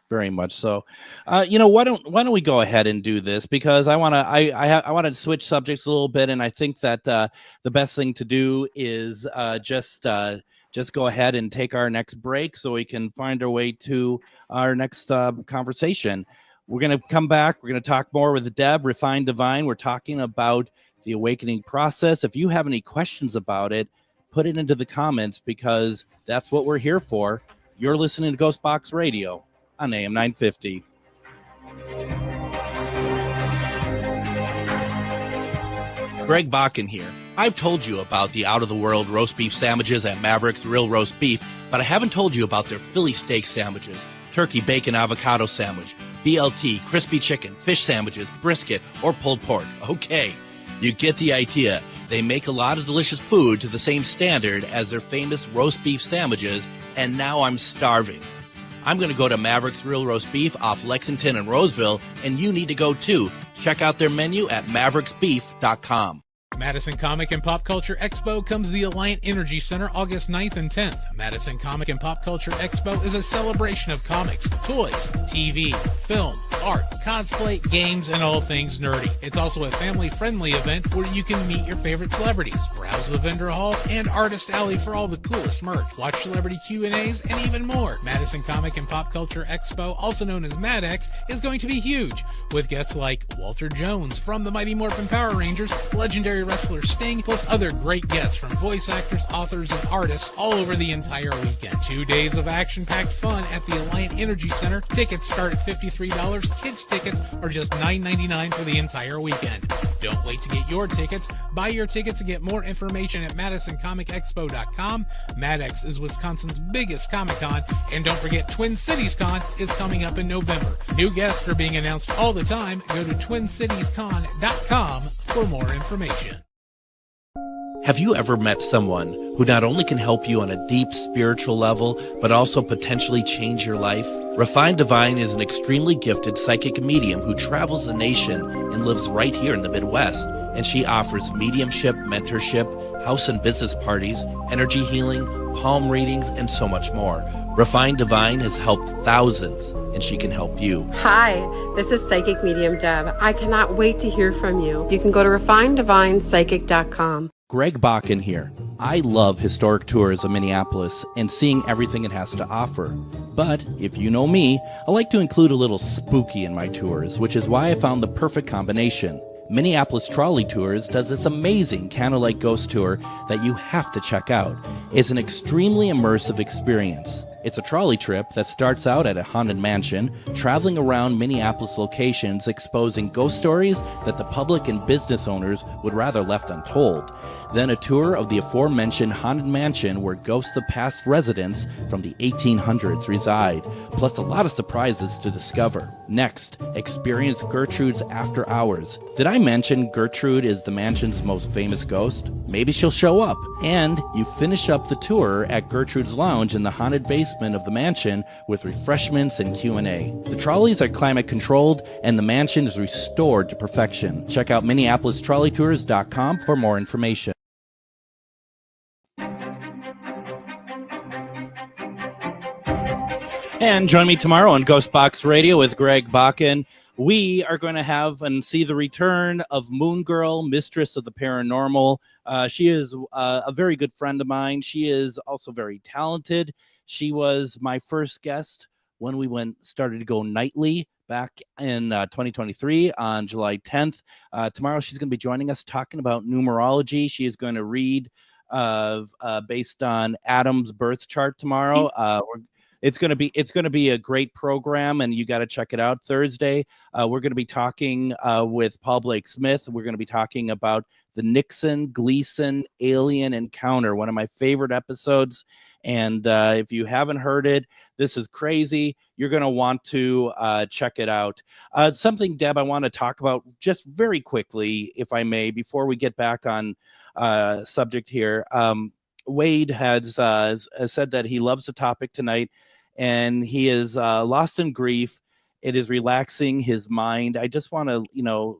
Speaker 1: very much so. Why don't we go ahead and do this, because I want to switch subjects a little bit, and I think that the best thing to do is just go ahead and take our next break so we can find our way to our next conversation. We're going to come back. We're going to talk more with Deb, Refined Divine. We're talking about the awakening process. If you have any questions about it, put it into the comments, because that's what we're here for. You're listening to GhostBox Radio on AM 950. Greg Bakun here. I've told you about the out-of-the-world roast beef sandwiches at Maverick's Real Roast Beef, but I haven't told you about their Philly steak sandwiches, turkey bacon avocado sandwich, BLT, crispy chicken, fish sandwiches, brisket, or pulled pork. Okay, you get the idea. They make a lot of delicious food to the same standard as their famous roast beef sandwiches, and now I'm starving. I'm going to go to Maverick's Real Roast Beef off Lexington and Roseville, and you need to go too. Check out their menu at mavericksbeef.com.
Speaker 3: Madison Comic and Pop Culture Expo comes to the Alliant Energy Center August 9th and 10th. Madison Comic and Pop Culture Expo is a celebration of comics, toys, TV, film, art, cosplay, games, and all things nerdy. It's also a family-friendly event where you can meet your favorite celebrities, browse the vendor hall, and artist alley for all the coolest merch, watch celebrity Q&As, and even more. Madison Comic and Pop Culture Expo, also known as MadX, is going to be huge, with guests like Walter Jones from the Mighty Morphin Power Rangers, legendary wrestler Sting, plus other great guests from voice actors, authors, and artists all over the entire weekend. 2 days of action-packed fun at the Alliant Energy Center. Tickets start at $53. Kids tickets are just $9.99 for the entire weekend. Don't wait to get your tickets. Buy your tickets and get more information at MadisonComicExpo.com. MadX is Wisconsin's biggest Comic-Con, and don't forget Twin Cities Con is coming up in November. New guests are being announced all the time. Go to TwinCitiesCon.com for more information.
Speaker 1: Have you ever met someone who not only can help you on a deep spiritual level, but also potentially change your life? Refined Divine is an extremely gifted psychic medium who travels the nation and lives right here in the Midwest. And she offers mediumship, mentorship, house and business parties, energy healing, palm readings, and so much more. Refined Divine has helped thousands, and she can help you.
Speaker 2: Hi, this is Psychic Medium Deb. I cannot wait to hear from you. You can go to refineddivinepsychic.com.
Speaker 1: Greg Bakun here. I love historic tours of Minneapolis and seeing everything it has to offer. But if you know me, I like to include a little spooky in my tours, which is why I found the perfect combination. Minneapolis Trolley Tours does this amazing candlelight ghost tour that you have to check out. It's an extremely immersive experience. It's a trolley trip that starts out at a haunted mansion, traveling around Minneapolis locations exposing ghost stories that the public and business owners would rather left untold. Then a tour of the aforementioned haunted mansion where ghosts of past residents from the 1800s reside, plus a lot of surprises to discover. Next, experience Gertrude's After Hours. Did I mention Gertrude is the mansion's most famous ghost? Maybe she'll show up. And you finish up the tour at Gertrude's Lounge in the haunted basement of the mansion with refreshments and Q&A. The trolleys are climate controlled and the mansion is restored to perfection. Check out MinneapolisTrolleyTours.com for more information. And join me tomorrow on GhostBox Radio with Greg Bakun. We are going to have and see the return of Moon Girl, Mistress of the Paranormal. She is a very good friend of mine. She is also very talented. She was my first guest when we started to go nightly back in 2023 on July 10th. Tomorrow she's going to be joining us talking about numerology. She is going to read based on Adam's birth chart tomorrow. It's going to be a great program, and you got to check it out. Thursday, we're going to be talking with Paul Blake Smith. We're going to be talking about the Nixon Gleason alien encounter, one of my favorite episodes. And if you haven't heard it, this is crazy. You're going to want to check it out. Something, Deb, I want to talk about just very quickly, if I may, before we get back on subject here. Wade has said that he loves the topic tonight, and he is lost in grief. It is relaxing his mind. I just want to,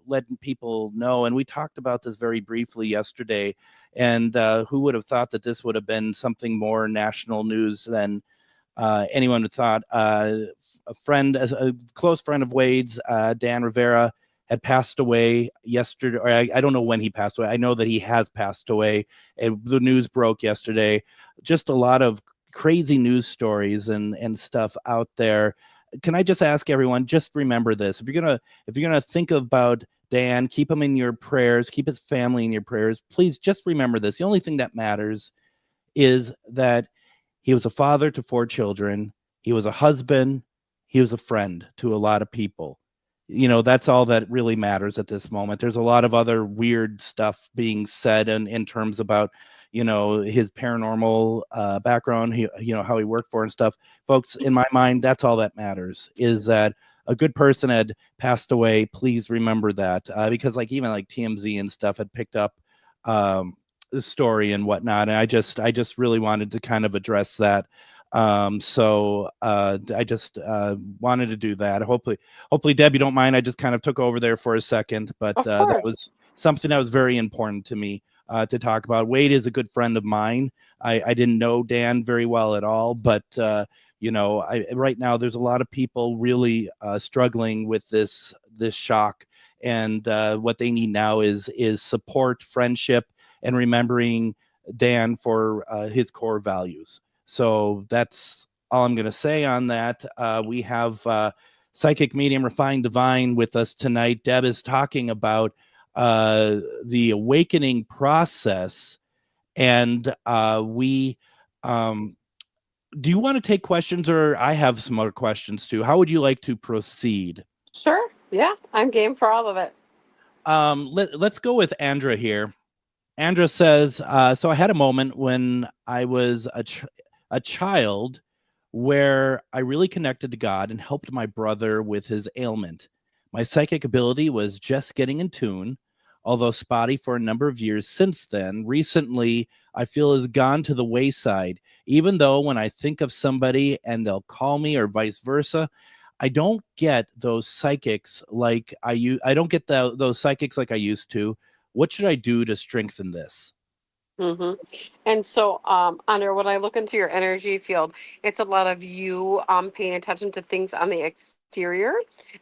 Speaker 1: let people know, and we talked about this very briefly yesterday, and who would have thought that this would have been something more national news than anyone would thought. A close friend of Wade's, Dan Rivera, had passed away yesterday, or I don't know when he passed away. I know that he has passed away. The news broke yesterday. Just a lot of crazy news stories and stuff out there. Can I just ask everyone, just remember this. If you're gonna think about Dan, keep him in your prayers, keep his family in your prayers. Please just remember this. The only thing that matters is that he was a father to 4 children. He was a husband. He was a friend to a lot of people. That's all that really matters at this moment. There's a lot of other weird stuff being said in terms about, his paranormal background, how he worked for and stuff. Folks, in my mind, that's all that matters, is that a good person had passed away. Please remember that, because even TMZ and stuff had picked up the story and whatnot. And I just really wanted to kind of address that. So I just wanted to do that. Hopefully, Deb, you don't mind. I just kind of took over there for a second, but that was something that was very important to me to talk about. Wade is a good friend of mine. I didn't know Dan very well at all, but right now there's a lot of people really struggling with this shock, and what they need now is support, friendship, and remembering Dan for his core values. So that's all I'm going to say on that. We have Psychic Medium Refined Divine with us tonight. Deb is talking about the awakening process. And do you want to take questions, or I have some other questions too? How would you like to proceed?
Speaker 2: Sure. Yeah, I'm game for all of it.
Speaker 1: Let's go with Andra here. Andra says, so I had a moment when I was a child where I really connected to God and helped my brother with his ailment. My psychic ability was just getting in tune, although spotty for a number of years since then. Recently, I feel has gone to the wayside, even though when I think of somebody and they'll call me or vice versa, I don't get those psychics like I don't get those psychics like I used to. What should I do to strengthen this?
Speaker 2: Mm-hmm. And so, Andrea, when I look into your energy field, it's a lot of you paying attention to things on the exterior.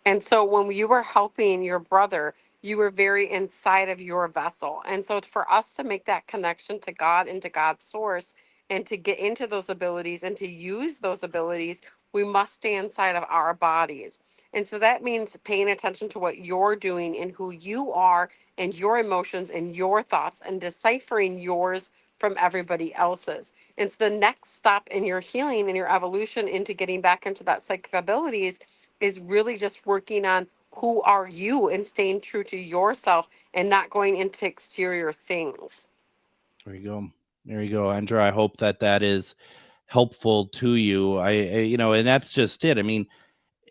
Speaker 2: And so when you were helping your brother, you were very inside of your vessel. And so for us to make that connection to God and to God's source and to get into those abilities and to use those abilities, we must stay inside of our bodies. And so that means paying attention to what you're doing and who you are and your emotions and your thoughts and deciphering yours from everybody else's. And so the next step in your healing and your evolution into getting back into that psychic abilities is really just working on who are you and staying true to yourself and not going into exterior things.
Speaker 1: There you go, Andra. I hope that is helpful to you. And that's just it. I mean,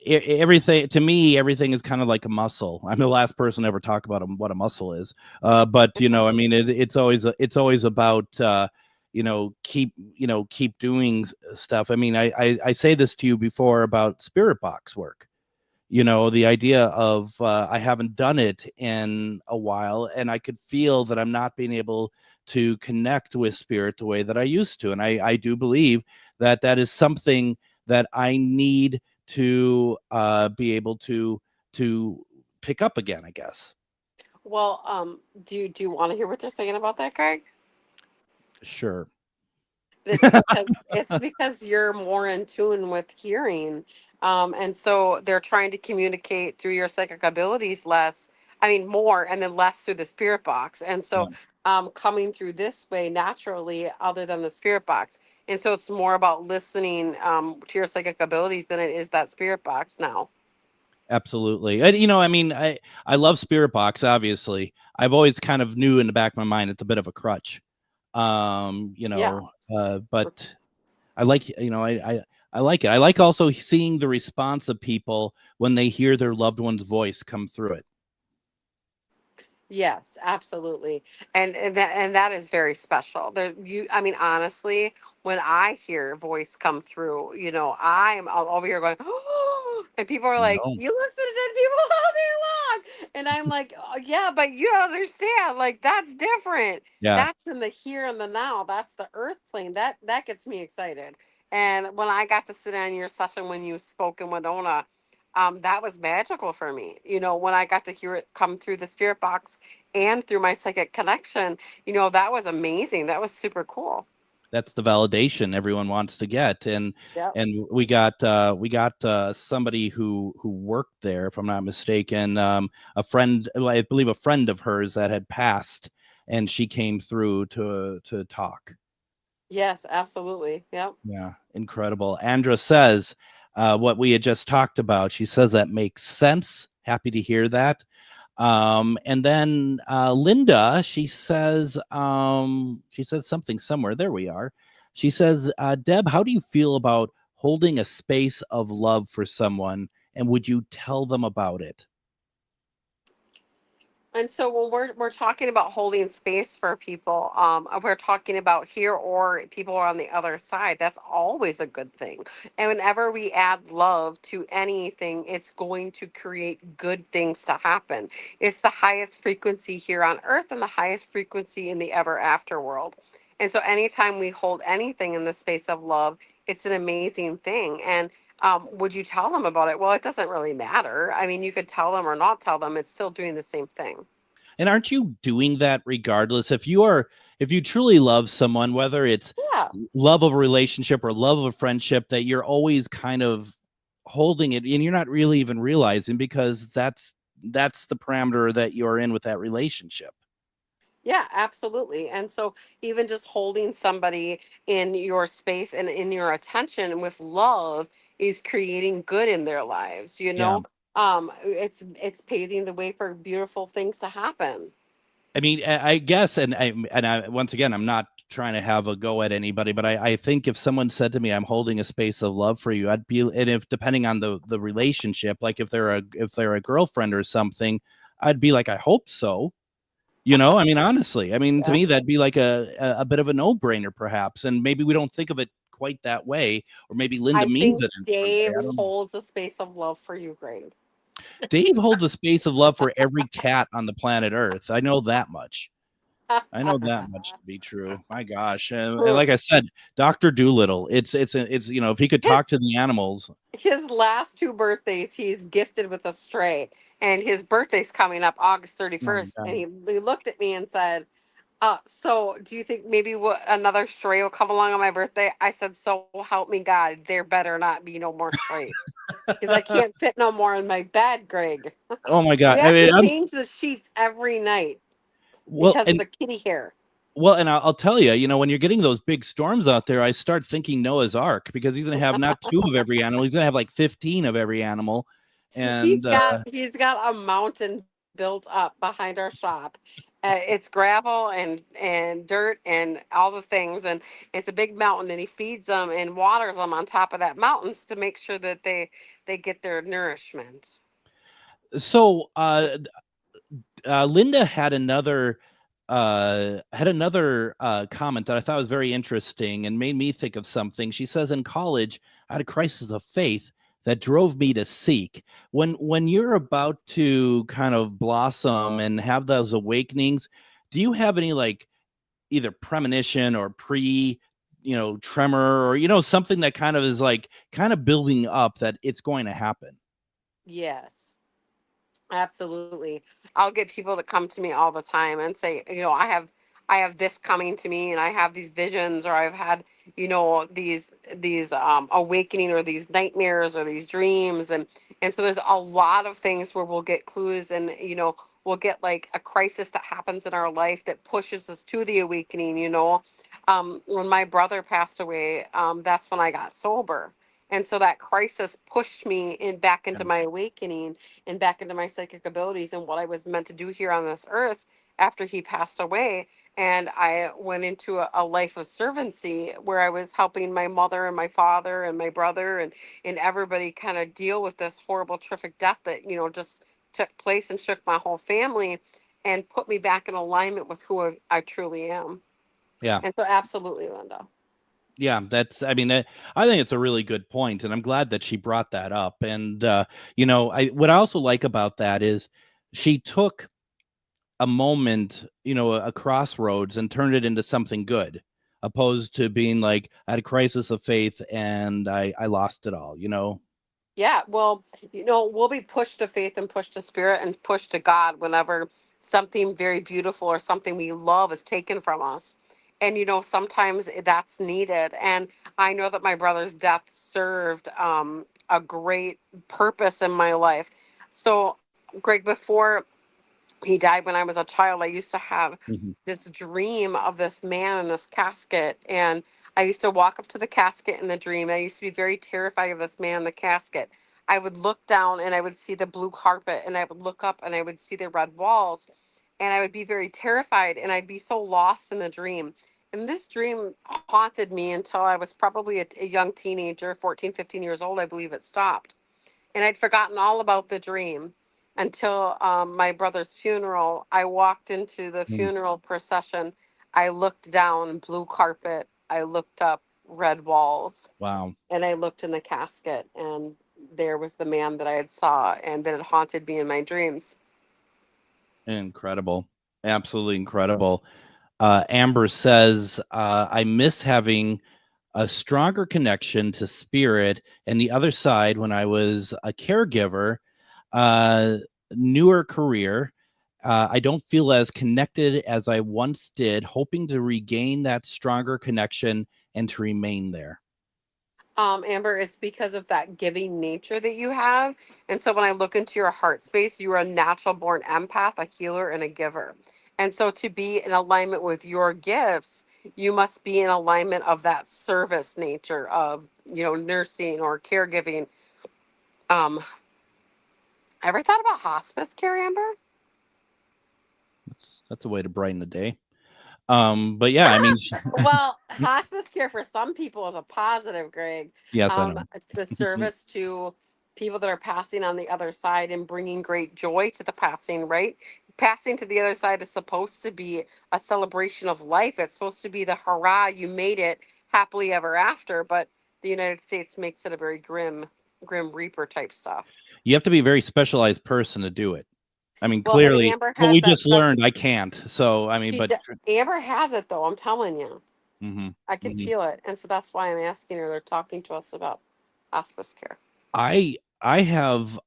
Speaker 1: everything to me, everything is kind of like a muscle. I'm the last person to ever talk about what a muscle is. But I mean, it's always about, keep doing stuff. I mean, I say this to you before about spirit box work. The idea of I haven't done it in a while, and I could feel that I'm not being able to connect with spirit the way that I used to. And I do believe that is something that I need to be able to pick up again, I guess.
Speaker 2: Well, do you want to hear what they're saying about that, Greg?
Speaker 1: Sure.
Speaker 2: It's because you're more in tune with hearing. And so they're trying to communicate through your psychic abilities more, and then less through the spirit box. And so coming through this way naturally, other than the spirit box. And so it's more about listening to your psychic abilities than it is that spirit box now.
Speaker 1: Absolutely. And, I mean, I love spirit box, obviously. I've always kind of knew in the back of my mind it's a bit of a crutch. But I like, I like it. I like also seeing the response of people when they hear their loved one's voice come through it.
Speaker 2: Yes, absolutely. And that is very special. Honestly, when I hear a voice come through, I'm all over here going, oh, and people are like, you listen to dead people all day long. And I'm like, oh, yeah, but you don't understand. Like, that's different.
Speaker 1: Yeah.
Speaker 2: That's in the here and the now. That's the earth plane. That gets me excited. And when I got to sit on your session when you spoke in Winona, that was magical for me. When I got to hear it come through the spirit box and through my psychic connection, that was amazing. That was super cool.
Speaker 1: That's the validation everyone wants to get. And we got somebody who worked there, if I'm not mistaken, a friend, I believe a friend of hers that had passed, and she came through to talk.
Speaker 2: Yes, absolutely. Yep.
Speaker 1: Yeah, incredible. Andra says, what we had just talked about. She says that makes sense. Happy to hear that. And then Linda, she says something somewhere. There we are. She says, Deb, how do you feel about holding a space of love for someone, and would you tell them about it?
Speaker 2: And so when we're talking about holding space for people, we're talking about here or people are on the other side. That's always a good thing. And whenever we add love to anything, it's going to create good things to happen. It's the highest frequency here on earth and the highest frequency in the ever after world. And so anytime we hold anything in the space of love, it's an amazing thing. And would you tell them about it? Well, it doesn't really matter. I mean, you could tell them or not tell them. It's still doing the same thing.
Speaker 1: And aren't you doing that regardless? If you truly love someone, whether it's love of a relationship or love of a friendship, that you're always kind of holding it, and you're not really even realizing, because that's the parameter that you're in with that relationship.
Speaker 2: Yeah, absolutely. And so even just holding somebody in your space and in your attention with love is creating good in their lives, it's paving the way for beautiful things to happen.
Speaker 1: I mean, I guess, and I once again, I'm not trying to have a go at anybody, but I think if someone said to me, I'm holding a space of love for you, I'd be, and if depending on the relationship, like if they're a girlfriend or something, I'd be like, I hope so. I mean, honestly, to me, that'd be like a bit of a no-brainer, perhaps. And maybe we don't think of it quite that way, or maybe Linda means it.
Speaker 2: Dave holds a space of love for you, Greg.
Speaker 1: Dave holds a space of love for every cat on the planet Earth. I know that much. I know that much to be true. My gosh. And like I said, Dr. Doolittle, it's if he could talk to the animals.
Speaker 2: His last 2 birthdays, he's gifted with a stray, and his birthday's coming up August 31st. And he looked at me and said, so do you think maybe another stray will come along on my birthday? I said, so help me God, there better not be no more strays. Because I can't fit no more in my bed, Greg.
Speaker 1: Oh my God.
Speaker 2: I have to change the sheets every night because of the kitty hair.
Speaker 1: Well, and I'll tell you, when you're getting those big storms out there, I start thinking Noah's Ark, because he's going to have not 2 of every animal. He's going to have like 15 of every animal. And
Speaker 2: he's got a mountain built up behind our shop. It's gravel and dirt and all the things, and it's a big mountain, and he feeds them and waters them on top of that mountains to make sure that they get their nourishment.
Speaker 1: So Linda had another comment that I thought was very interesting and made me think of something. She says, in college, I had a crisis of faith that drove me to seek. When you're about to kind of blossom and have those awakenings, do you have any like either premonition or tremor or something that kind of is like kind of building up that it's going to happen?
Speaker 2: Yes. Absolutely. I'll get people that come to me all the time and say, I have this coming to me, and I have these visions, or I've had, these awakening, or these nightmares, or these dreams. And so there's a lot of things where we'll get clues, and, we'll get like a crisis that happens in our life that pushes us to the awakening. When my brother passed away, that's when I got sober. And so that crisis pushed me back into my awakening and back into my psychic abilities and what I was meant to do here on this earth after he passed away. And I went into a life of servancy where I was helping my mother and my father and my brother and everybody kind of deal with this horrible, terrific death that, just took place and shook my whole family and put me back in alignment with who I truly am.
Speaker 1: Yeah.
Speaker 2: And so absolutely, Linda.
Speaker 1: Yeah, I think it's a really good point, and I'm glad that she brought that up. And what I also like about that is she took a moment, a crossroads, and turned it into something good, opposed to being like, I had a crisis of faith and I lost it all.
Speaker 2: Yeah, well, we'll be pushed to faith and pushed to spirit and pushed to God whenever something very beautiful or something we love is taken from us. And, sometimes that's needed. And I know that my brother's death served a great purpose in my life. So, Greg, before he died when I was a child, I used to have this dream of this man in this casket. And I used to walk up to the casket in the dream. I used to be very terrified of this man in the casket. I would look down and I would see the blue carpet, and I would look up and I would see the red walls, and I would be very terrified, and I'd be so lost in the dream. And this dream haunted me until I was probably a young teenager, 14, 15 years old. I believe it stopped. And I'd forgotten all about the dream until my brother's funeral. I walked into the funeral procession. I looked down, blue carpet. I looked up, red walls.
Speaker 1: Wow.
Speaker 2: And I looked in the casket, and there was the man that I had saw and that had haunted me in my dreams.
Speaker 1: Incredible. Absolutely incredible. Amber says, I miss having a stronger connection to spirit and the other side when I was a caregiver, newer career. I don't feel as connected as I once did, hoping to regain that stronger connection and to remain there.
Speaker 2: Amber, it's because of that giving nature that you have. And so when I look into your heart space, you are a natural born empath, a healer, and a giver. And so to be in alignment with your gifts, you must be in alignment of that service nature of, nursing or caregiving. Ever thought about hospice care, Amber?
Speaker 1: That's a way to brighten the day. But yeah, I mean,
Speaker 2: well, hospice care for some people is a positive, Greg.
Speaker 1: Yes, I know.
Speaker 2: The service to people that are passing on the other side and bringing great joy to the passing, right? Passing to the other side is supposed to be a celebration of life. It's supposed to be the hurrah, you made it, happily ever after. But the United States makes it a very grim Reaper type stuff.
Speaker 1: You have to be a very specialized person to do it. I mean, clearly, but we just learned I can't. So, I mean,
Speaker 2: Amber has it though. I'm telling you, I can
Speaker 1: mm-hmm.
Speaker 2: feel it. And so that's why I'm asking her. They're talking to us about hospice care.
Speaker 1: I have,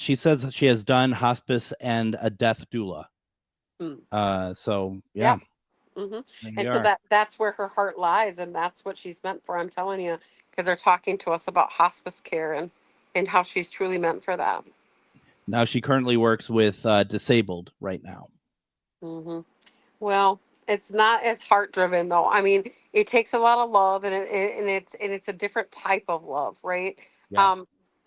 Speaker 1: she says she has done hospice and a death doula. So yeah.
Speaker 2: And so that's where her heart lies. And that's what she's meant for. I'm telling you, because they're talking to us about hospice care and how she's truly meant for that.
Speaker 1: Now she currently works with disabled right now.
Speaker 2: Well, it's not as heart driven though. I mean, it takes a lot of love, and it's a different type of love, right?
Speaker 1: Yeah.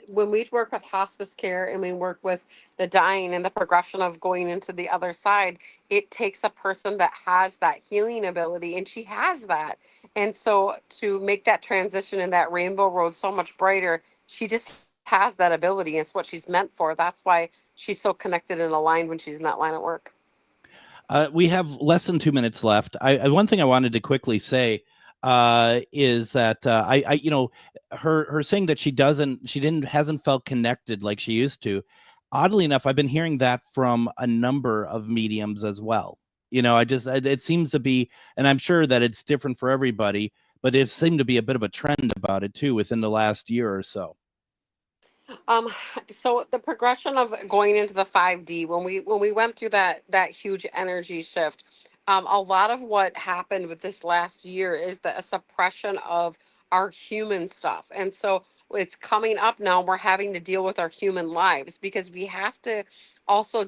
Speaker 2: when we work with hospice care and we work with the dying and the progression of going into the other side, it takes a person that has that healing ability, and she has that. And so to make that transition and that rainbow road so much brighter, she just has that ability. It's what she's meant for. That's why she's so connected and aligned when she's in that line of work.
Speaker 1: We have less than 2 minutes left. One thing I wanted to quickly say is that her saying that hasn't felt connected like she used to. Oddly enough, I've been hearing that from a number of mediums as well. It seems to be, and I'm sure that it's different for everybody, but it seemed to be a bit of a trend about it too within the last year or so.
Speaker 2: So the progression of going into the 5D, when we went through that huge energy shift, a lot of what happened with this last year is a suppression of our human stuff. And so it's coming up now. We're having to deal with our human lives because we have to also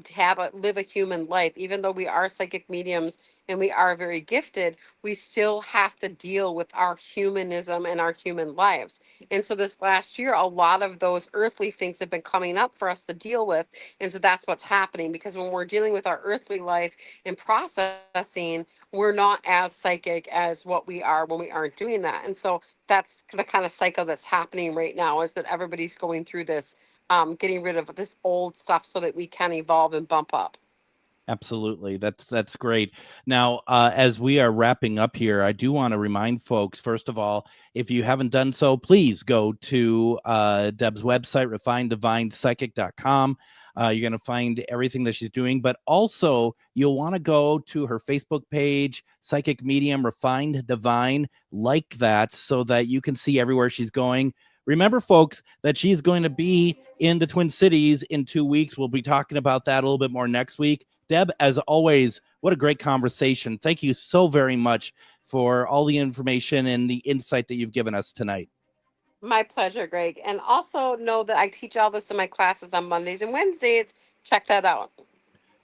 Speaker 2: live a human life. Even though we are psychic mediums and we are very gifted, we still have to deal with our humanism and our human lives. And so this last year, a lot of those earthly things have been coming up for us to deal with. And so that's what's happening, because when we're dealing with our earthly life and processing, we're not as psychic as what we are when we aren't doing that. And so that's the kind of cycle that's happening right now, is that everybody's going through this, getting rid of this old stuff so that we can evolve and bump up.
Speaker 1: Absolutely. That's great. Now, as we are wrapping up here, I do want to remind folks, first of all, if you haven't done so, please go to Deb's website, refinedivinepsychic.com. You're going to find everything that she's doing, but also you'll want to go to her Facebook page, Psychic Medium Refined Divine, like that, so that you can see everywhere she's going. Remember, folks, that she's going to be in the Twin Cities in 2 weeks. We'll be talking about that a little bit more next week. Deb, as always, what a great conversation. Thank you so very much for all the information and the insight that you've given us tonight.
Speaker 2: My pleasure, Greg. And also know that I teach all this in my classes on Mondays and Wednesdays. Check that out.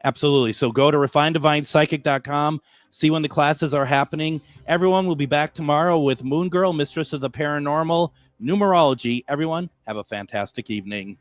Speaker 1: Absolutely. So go to refinedivinepsychic.com, see when the classes are happening. Everyone will be back tomorrow with Moon Girl, Mistress of the Paranormal, Numerology. Everyone, have a fantastic evening.